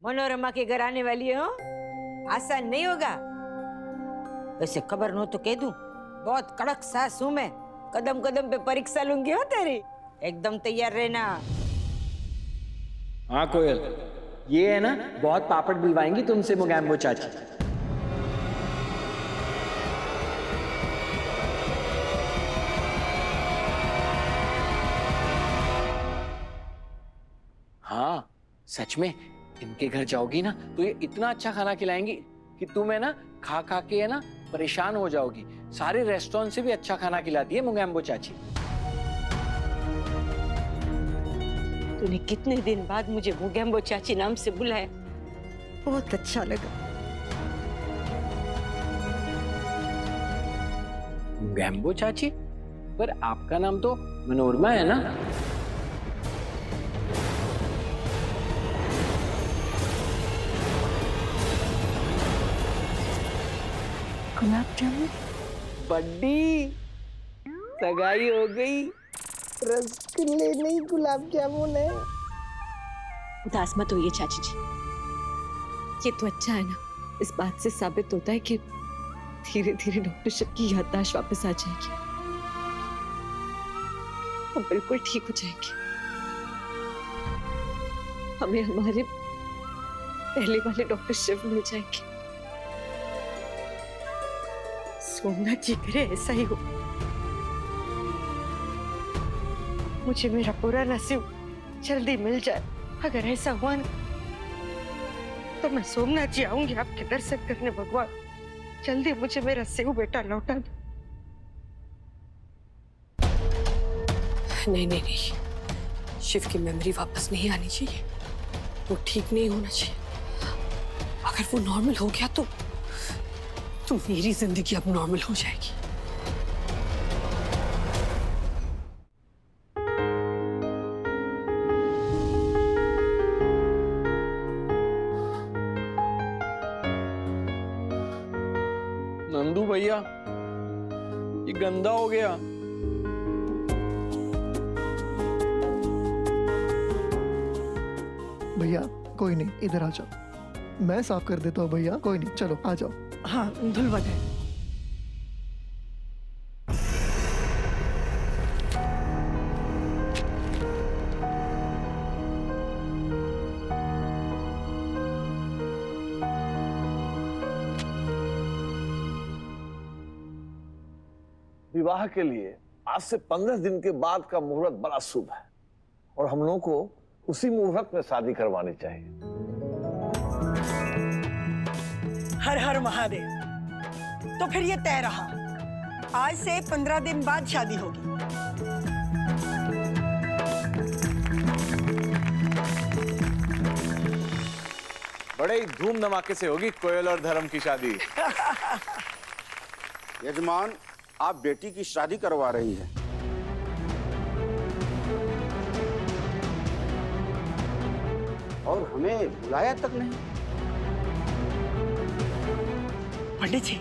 मनोरमा के घर आने वाली हो, आसान नहीं होगा। वैसे खबर न हो तो कह दूं, बहुत कड़क सास हूं मैं। कदम कदम पे परीक्षा लूंगी हो तेरी, एकदम तैयार रहना। हाँ कोयल, ये है ना बहुत पापड़ बुलवाएंगी तुमसे मोगैम्बो चाची। हाँ सच में, इनके घर जाओगी ना तो ये इतना अच्छा खाना खिलाएंगी कि तुम है ना खा खा के है ना परेशान हो जाओगी। सारे रेस्टोरेंट से भी अच्छा खाना खिलाती है मोगैम्बो चाची। तूने कितने दिन बाद मुझे मोगैम्बो चाची नाम से बुलाया, बहुत अच्छा लगा। मोगैम्बो चाची? पर आपका नाम तो मनोरमा है ना? गुलाब जामुन? बड्डी सगाई हो गई। रसगुल्ले नहीं, गुलाब जामुन है। उदास मत होइए चाची जी, ये तो अच्छा है ना। इस बात से साबित होता है कि धीरे धीरे डॉक्टर शिव की याददाश्त वापस आ जाएगी, हम बिल्कुल ठीक हो जाएंगे। हमें हमारे पहले वाले डॉक्टर शिव मिल जाएंगे। सोमनाथ जी करे ऐसा ही हो, मुझे मेरा पुराना शिव जल्दी मिल जाए। अगर ऐसा हुआ ना तो मैं सोमनाथ जी आऊंगी आपके दर्शन करने। भगवान जल्दी मुझे मेरा शिव बेटा लौटा दो। नहीं नहीं नहीं, शिव की मेमोरी वापस नहीं आनी चाहिए, वो ठीक नहीं होना चाहिए। अगर वो नॉर्मल हो गया तो मेरी जिंदगी अब नॉर्मल हो जाएगी। नंदू भैया, ये गंदा हो गया। भैया कोई नहीं, इधर आ जाओ, मैं साफ कर देता हूँ। भैया कोई नहीं, चलो आ जाओ। हाँ धुलवा दे। विवाह के लिए आज से 15 दिन के बाद का मुहूर्त बड़ा शुभ है और हम लोगों को उसी मुहूर्त में शादी करवानी चाहिए। हर हर महादेव। तो फिर ये तय रहा, आज से 15 दिन बाद शादी होगी। बड़े ही धूम धमाके से होगी कोयल और धर्म की शादी। यजमान, आप बेटी की शादी करवा रही हैं। और हमें बुलाया तक नहीं। पंडित जी।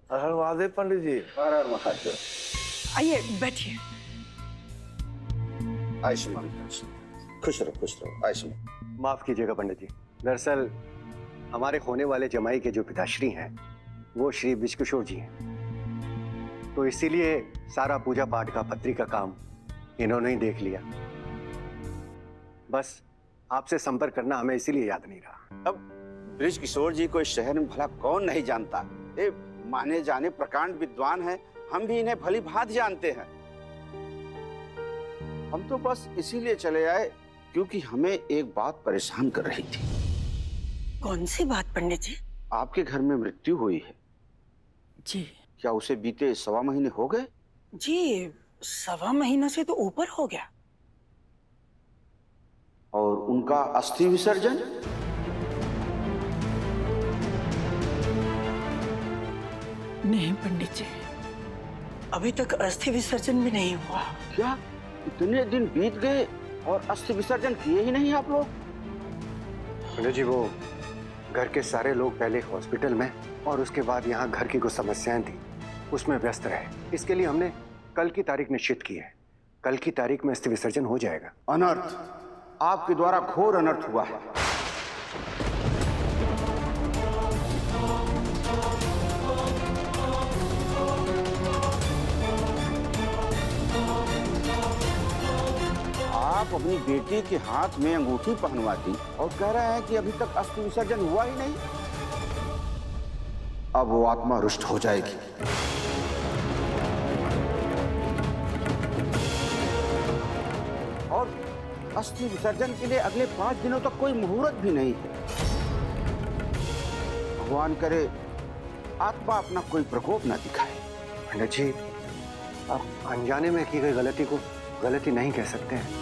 हर हर महादेव पंडित जी। हर हर महादेव। आइए बैठिए। आयुष्मान खुश रहो आयुष्मान। माफ कीजिएगा पंडित जी, दरअसल हमारे होने वाले जमाई के जो पिताश्री हैं वो श्री विजकिशोर जी हैं, तो इसीलिए सारा पूजा पाठ का पत्री का काम इन्होंने ही देख लिया। बस आपसे संपर्क करना हमें इसीलिए याद नहीं रहा। अब ब्रिज किशोर जी को इस शहर में भला कौन नहीं जानता। ये माने जाने प्रकांड विद्वान हैं, हम भी इन्हें भली भांत जानते हैं। हम तो बस इसीलिए चले आए क्योंकि हमें एक बात परेशान कर रही थी। कौन सी बात पंडित जी? आपके घर में मृत्यु हुई है जी। क्या उसे बीते 1.25 महीने हो गए? जी 1.25 महीना से तो ऊपर हो गया। और उनका अस्थि विसर्जन? नहीं पंडित जी, अभी तक अस्थि विसर्जन भी नहीं हुआ। क्या इतने दिन बीत गए और अस्थि विसर्जन किए ही नहीं आप लोग? पंडित जी, वो घर के सारे लोग पहले हॉस्पिटल में और उसके बाद यहाँ घर की कुछ समस्याएं थी, उसमें व्यस्त रहे। इसके लिए हमने कल की तारीख निश्चित की है। कल की तारीख में अस्थि विसर्जन हो जाएगा। अनर्थ, आपके द्वारा घोर अनर्थ हुआ है। आप अपनी बेटी के हाथ में अंगूठी पहनवा दी और कह रहे हैं कि अभी तक अस्थि विसर्जन हुआ ही नहीं। अब वो आत्मा रुष्ट हो जाएगी। और अस्थि विसर्जन के लिए अगले 5 दिनों तक कोई मुहूर्त भी नहीं है। भगवान करे आत्मा अपना कोई प्रकोप न दिखाए। पंडित जी, आप अनजाने में की गई गलती को गलती नहीं कह सकते हैं।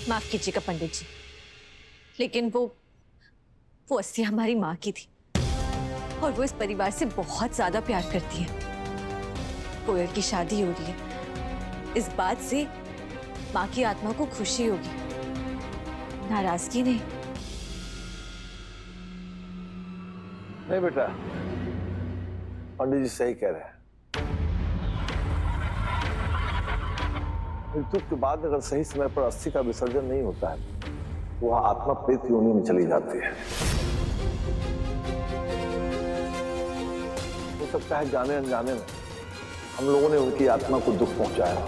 माफ कीजिएगा पंडित जी, लेकिन वो अस्थि हमारी माँ की थी और वो इस परिवार से बहुत ज्यादा प्यार करती है। कोयल की शादी हो रही है, इस बात से माँ की आत्मा को खुशी होगी, नाराजगी नहीं। नहीं बेटा, पंडित जी सही कह रहे हैं। मृत्यु के बाद अगर सही समय पर अस्थि का विसर्जन नहीं होता है, वह आत्मा प्रेत योनि में चली जाती है। हो सकता है जाने अनजाने में हम लोगों ने उनकी आत्मा को दुख पहुंचाया।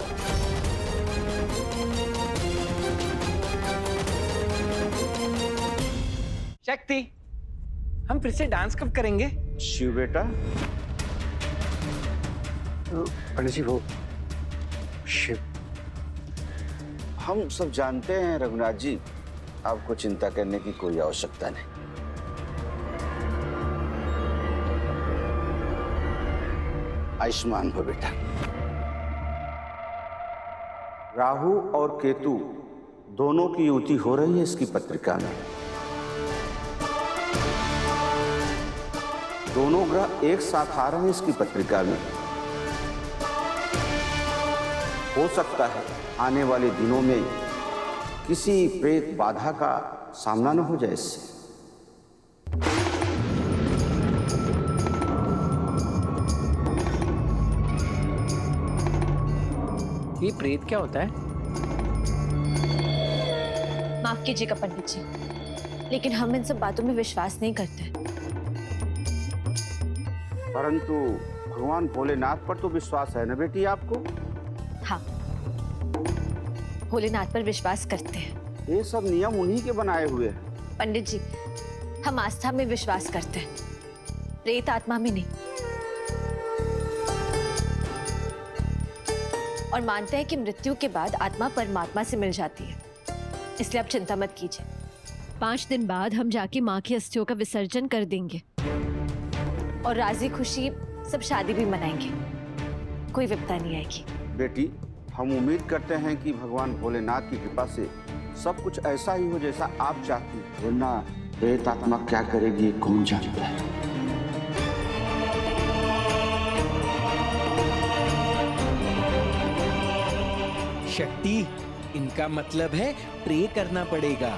शक्ति, हम फिर से डांस कब करेंगे? शिव बेटा, पंडित जी वो शिव, हम सब जानते हैं रघुनाथ जी, आपको चिंता करने की कोई आवश्यकता नहीं। आयुष्मान हो बेटा। राहु और केतु दोनों की युति हो रही है इसकी पत्रिका में। दोनों ग्रह एक साथ आ रहे हैं इसकी पत्रिका में। हो सकता है आने वाले दिनों में किसी प्रेत बाधा का सामना न हो जाए इससे। ये प्रेत क्या होता है? माफ कीजिएगा पंडित जी, लेकिन हम इन सब बातों में विश्वास नहीं करते। परंतु भगवान भोलेनाथ पर तो विश्वास है ना बेटी आपको? हाँ, भोलेनाथ पर विश्वास करते हैं। ये सब नियम उन्हीं के बनाए हुए हैं। पंडित जी, हम आस्था में विश्वास करते हैं, प्रेत आत्मा में नहीं। और मानते हैं कि मृत्यु के बाद आत्मा परमात्मा से मिल जाती है, इसलिए आप चिंता मत कीजिए। 5 दिन बाद हम जाके माँ की अस्थियों का विसर्जन कर देंगे और राजी खुशी सब शादी भी मनाएंगे, कोई विपदा नहीं आएगी। बेटी, हम उम्मीद करते हैं कि भगवान भोलेनाथ की कृपा से सब कुछ ऐसा ही हो जैसा आप चाहती हैं। वरना प्रेत आत्मा क्या करेगी कौन जानता है। शक्ति, इनका मतलब है प्रे करना पड़ेगा।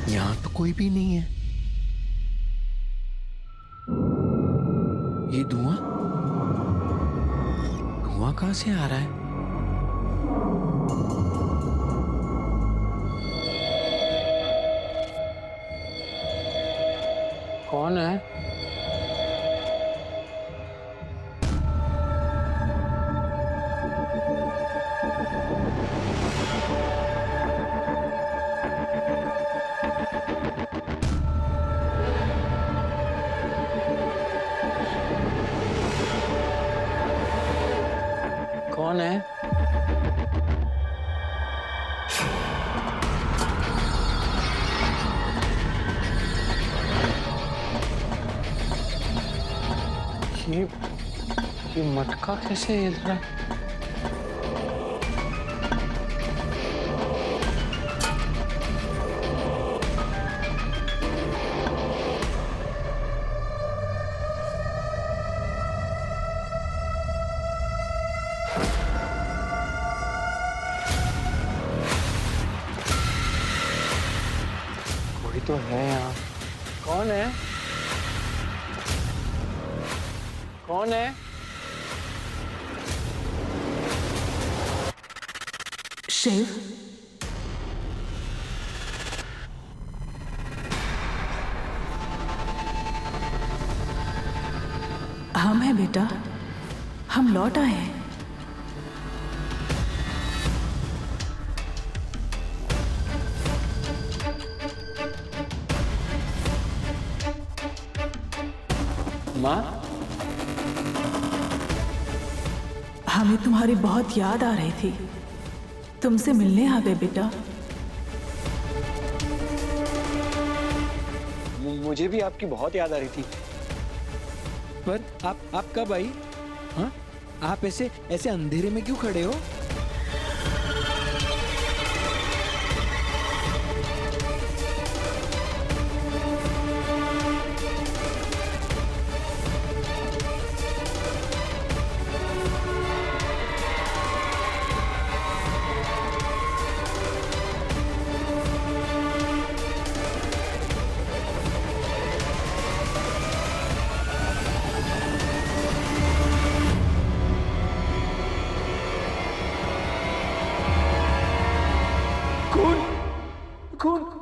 यहाँ तो कोई भी नहीं है। ये धुआं कहाँ से आ रहा है? कौन है? कौन है? ये मटका कैसे हिल रहा है? कोई तो है यहाँ। कौन है? कौन है? शिव, हम हैं बेटा, हम लौट आए हैं। माँ, हमें तुम्हारी बहुत याद आ रही थी, तुमसे मिलने आ गए बेटा। मुझे भी आपकी बहुत याद आ रही थी। पर आप कब आई? हाँ, आप ऐसे ऐसे अंधेरे में क्यों खड़े हो?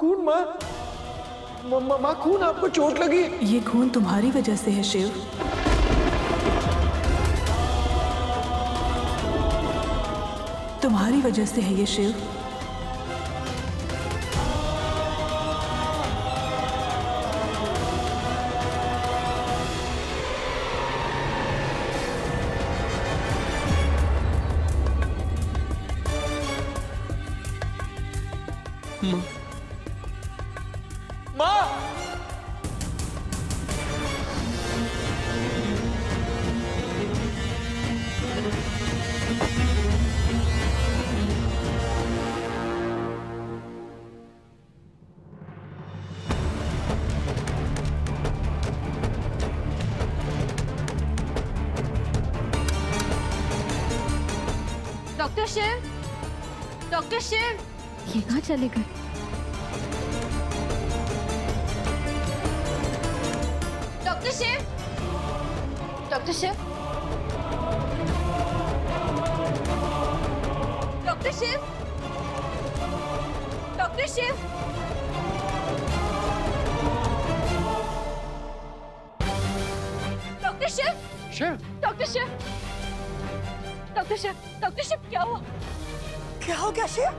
खून माँ खून, आपको चोट लगी? ये खून तुम्हारी वजह से है शिव। तुम्हारी वजह से है ये शिव। डॉक्टर शिव, डॉक्टर शिव, ये कहाँ चले गए? Doctor Shiv, doctor Shiv, doctor Shiv, doctor Shiv, doctor Shiv, doctor Shiv, doctor Shiv, doctor Shiv, क्या हुआ? क्या हो गया शिव?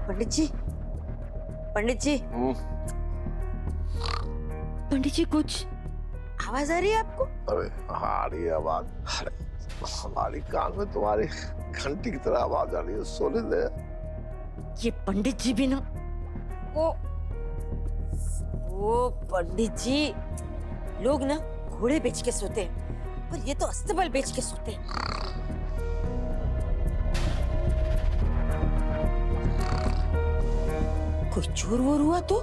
पंडित जी, पंडित जी, पंडित जी, कुछ आवाज आ रही है आपको? अरे हाँ आ रही है आवाज। अरे हमारी कान में तुम्हारी घंटी की तरह आवाज आ रही है, सोने दे। ये पंडित जी भी ना, वो पंडित जी, लोग ना घोड़े बेच के सोते हैं, पर ये तो अस्तबल बेच के सोते हैं। कोई चोर वोर हुआ तो?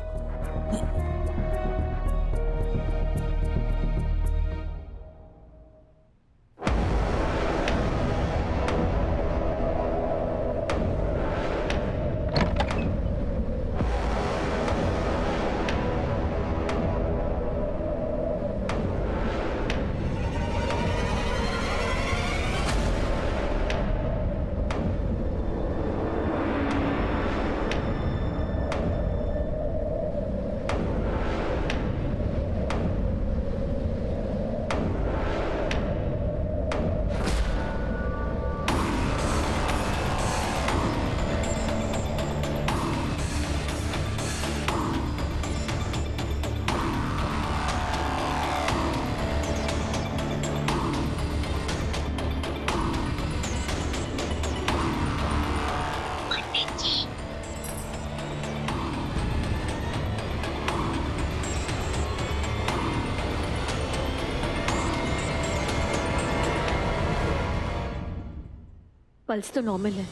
पल्स तो नॉर्मल है,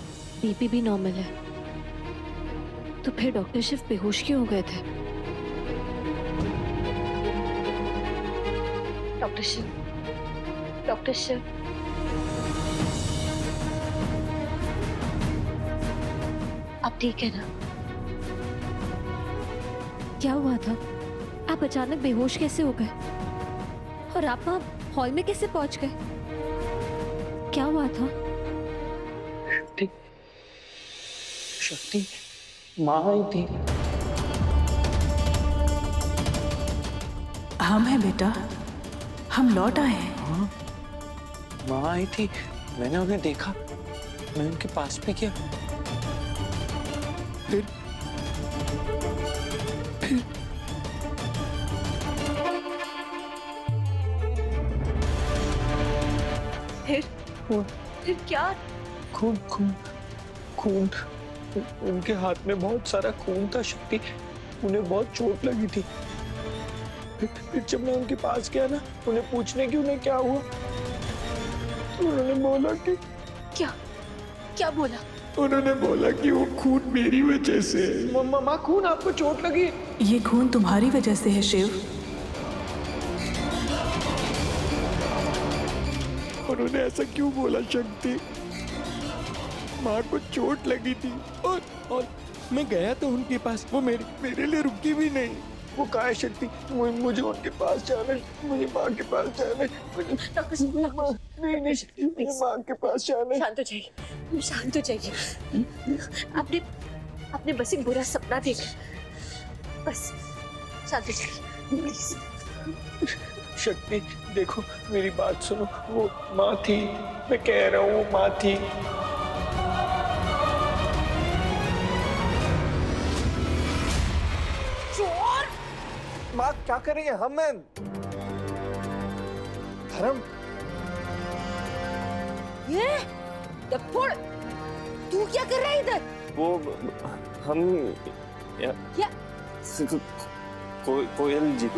बीपी भी नॉर्मल है, तो फिर डॉक्टर शिव बेहोश क्यों हो गए थे? डॉक्टर शिव, डॉक्टर शिव, आप ठीक है ना? क्या हुआ था? आप अचानक बेहोश कैसे हो गए? और आप वहाँ हॉल में कैसे पहुंच गए? क्या हुआ था? शक्ति, शक्ति, माँ आई थी। हम हैं बेटा, हम लौट आए हैं। हाँ, माँ आई थी, मैंने उन्हें देखा, मैं उनके पास भी गया। फिर फिर क्या? खून खून खून, उनके हाथ में बहुत सारा खून था शक्ति, उन्हें बहुत चोट लगी थी। फिर जब मैं उनके पास गया ना, उन्हें पूछने की उन्हें क्या हुआ, तो उन्होंने बोला कि क्या बोला? उन्होंने बोला कि वो खून मेरी वजह से। माँ, खून आपको चोट लगी? ये खून तुम्हारी वजह से है शिव। उन्होंने ऐसा क्यों बोला शक्ति? माँ को चोट लगी थी और मैं गया तो उनके पास, वो मेरे लिए रुकी भी नहीं। वो कहा है शक्ति, मुझे उनके पास जाना है, मुझे माँ के पास जाना है, नहीं शक्ति, मुझे माँ के पास जाना है। शांत हो जाइए, शांत हो जाइए। आपने बस एक बुरा सपना देखा, बस शांत हो जाइए प्लीज। शक्ति देखो, मेरी बात सुनो, वो माँ थी, मैं कह रहा हूँ वो माँ थी। चोर! माँ क्या कर रही है? हम मैं धर्म, ये डफोड़, तू क्या कर रहा है इधर? वो हम क्या? कोयल जी।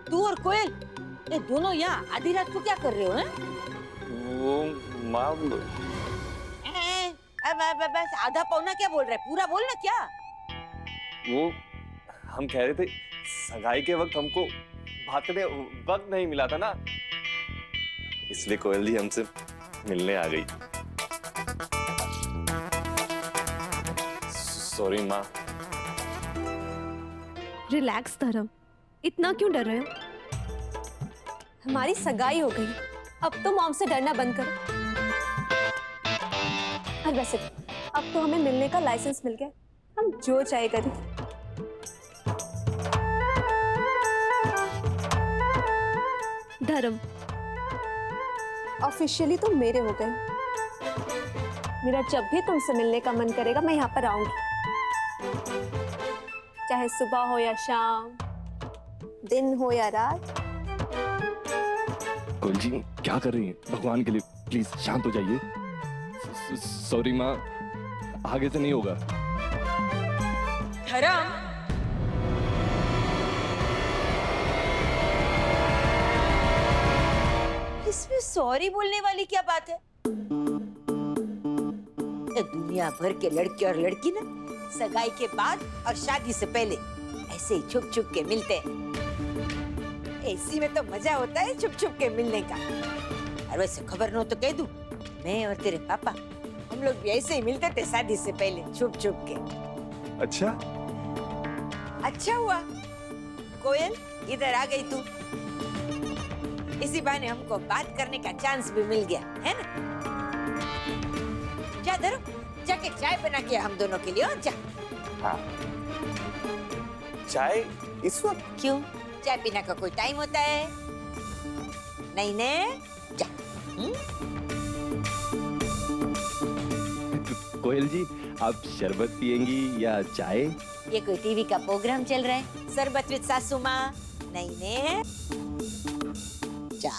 तू और कोयल, ये दोनों यहाँ आधी रात को क्या कर रहे हो? हैं? वो माँ, बस आधा पौना क्या बोल रहा है, पूरा बोल ना। क्या? वो हम कह रहे थे सगाई के वक्त हमको बात करने वक्त नहीं मिला था ना, इसलिए कोयल जी हमसे मिलने आ गई। सॉरी माँ। रिलैक्स धर्म, इतना क्यों डर रहे हो? हमारी सगाई हो गई, अब तो मॉम से डरना बंद करो। और वैसे अब तो हमें मिलने का लाइसेंस मिल गया, हम जो चाहे करें। धर्म, ऑफिशियली तो मेरे हो गए। मेरा जब भी तुमसे मिलने का मन करेगा, मैं यहाँ पर आऊंगी, चाहे सुबह हो या शाम, दिन हो या रात। कोयल जी क्या कर रही हैं? भगवान के लिए प्लीज शांत हो जाइए। सॉरी माँ, आगे से नहीं होगा। धर्म, इसमें सॉरी बोलने वाली क्या बात है? दुनिया भर के लड़के और लड़की ना सगाई के बाद और शादी से पहले ऐसे ही छुप छुप के मिलते हैं। ऐसी में तो मजा होता है छुप छुप के मिलने का। और वैसे खबर न हो तो कह दूं, मैं और तेरे पापा हम लोग भी ऐसे ही मिलते थे शादी से पहले, छुप छुप के। अच्छा? अच्छा हुआ कोयल इधर आ गई तू, इसी बहाने हमको बात करने का चांस भी मिल गया है ना। जा धरो, जाके चाय बना के हम दोनों के लिए, और जा। हाँ। चाय इस वक्त? क्यों, चाय पीने का कोई टाइम होता है? नहीं ने, जा। कोयल जी, आप शरबत पियेंगी या चाय? ये कोई टीवी का प्रोग्राम चल रहा है? शरबत विद सासू माँ? नहीं ने? चाह?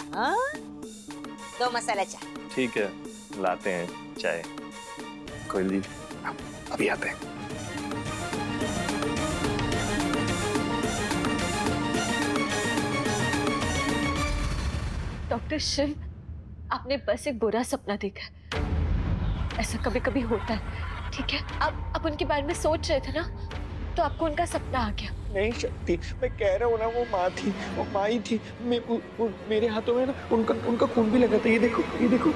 दो मसाला चाय। ठीक है, लाते हैं चाय। कोयल जी, हम अभी आते हैं। डॉक्टर शिव, आपने बस एक बुरा सपना देखा। ऐसा कभी कभी होता है, ठीक है? आप उनके बारे में सोच रहे थे ना, तो आपको उनका सपना आ गया। नहीं शक्ति, मैं कह रहा हूँ ना, वो माँ थी, वो माँ ही थी। मेरे हाथों में ना उनका खून भी लगा था। ये देखो, ये देखो।